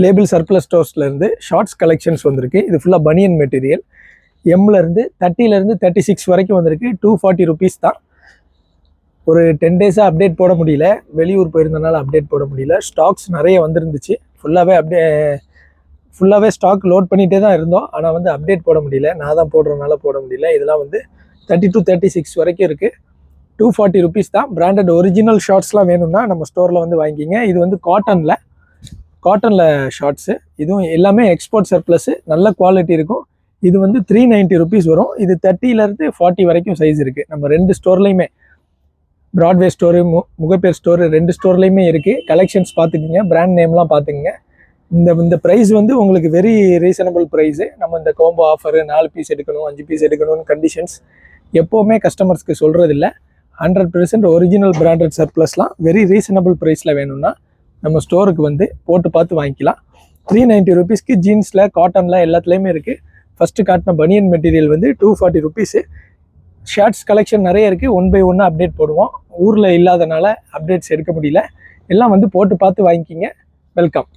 Label surplus ஸ்டோர்ஸ்லேருந்து shorts collections வந்திருக்கு. இது ஃபுல்லாக பனியன் மெட்டீரியல். எம்லேருந்து 30லேருந்து 36 வரைக்கும் வந்திருக்கு. 240 ருபீஸ் தான். ஒரு 10 டேஸாக அப்டேட் போட முடியல, வெளியூர் போயிருந்தனால அப்டேட் போட முடியல. ஸ்டாக்ஸ் நிறைய வந்துருந்துச்சு. ஃபுல்லாகவே ஸ்டாக் லோட் பண்ணிகிட்டே தான் இருந்தோம். ஆனால் வந்து அப்டேட் போட முடியல, நான் தான் போடுறதுனால போட முடியல. இதெல்லாம் வந்து 30 to 36 வரைக்கும் இருக்குது. 240 ருபீஸ் தான். பிராண்டட் ஒரிஜினல் ஷார்ட்ஸ்லாம் வேணும்னா நம்ம ஸ்டோரில் வந்து வாங்கிக்கிங்க. இது வந்து காட்டனில் ஷார்ட்ஸு. இதுவும் எல்லாமே எக்ஸ்போர்ட் சர்ப்ளஸ்ஸு, நல்ல குவாலிட்டி இருக்கும். இது வந்து 390 ருபீஸ் வரும். இது 30லேருந்து 40 வரைக்கும் சைஸ் இருக்குது. நம்ம 2 ஸ்டோர்லேயுமே, ப்ராட்வே ஸ்டோரு, முகப்பேர் ஸ்டோரு 2 ஸ்டோர்லேயுமே இருக்குது. கலெக்ஷன்ஸ் பார்த்துக்கிங்க, பிராண்ட் நேம்லாம் பார்த்துக்குங்க. இந்த ப்ரைஸ் வந்து உங்களுக்கு வெரி ரீசனபிள் ப்ரைஸு. நம்ம இந்த கோம்போ ஆஃபரு 4 பீஸ் எடுக்கணும், 5 பீஸ் எடுக்கணும்னு கண்டிஷன்ஸ் எப்போவுமே கஸ்டமர்ஸ்க்கு சொல்கிறதில்ல. 100% ஒரிஜினல் பிராண்டட் சர்ப்ளஸ்லாம் வெரி ரீசனபிள் ப்ரைஸில் வேணும்னா நம்ம ஸ்டோருக்கு வந்து போட்டு பார்த்து வாங்கிக்கலாம். 390 ருபீஸ்க்கு ஜீன்ஸில், காட்டனில் எல்லாத்துலேயுமே இருக்குது. ஃபஸ்ட்டு காட்டின பனியன் மெட்டீரியல் வந்து 240 ருபீஸு. ஷர்ட்ஸ் கலெக்ஷன் நிறைய இருக்குது. 1 by 1 அப்டேட் போடுவோம். ஊரில் இல்லாதனால அப்டேட்ஸ் எடுக்க முடியல. எல்லாம் வந்து போட்டு பார்த்து வாங்கிக்கிங்க. வெல்கம்.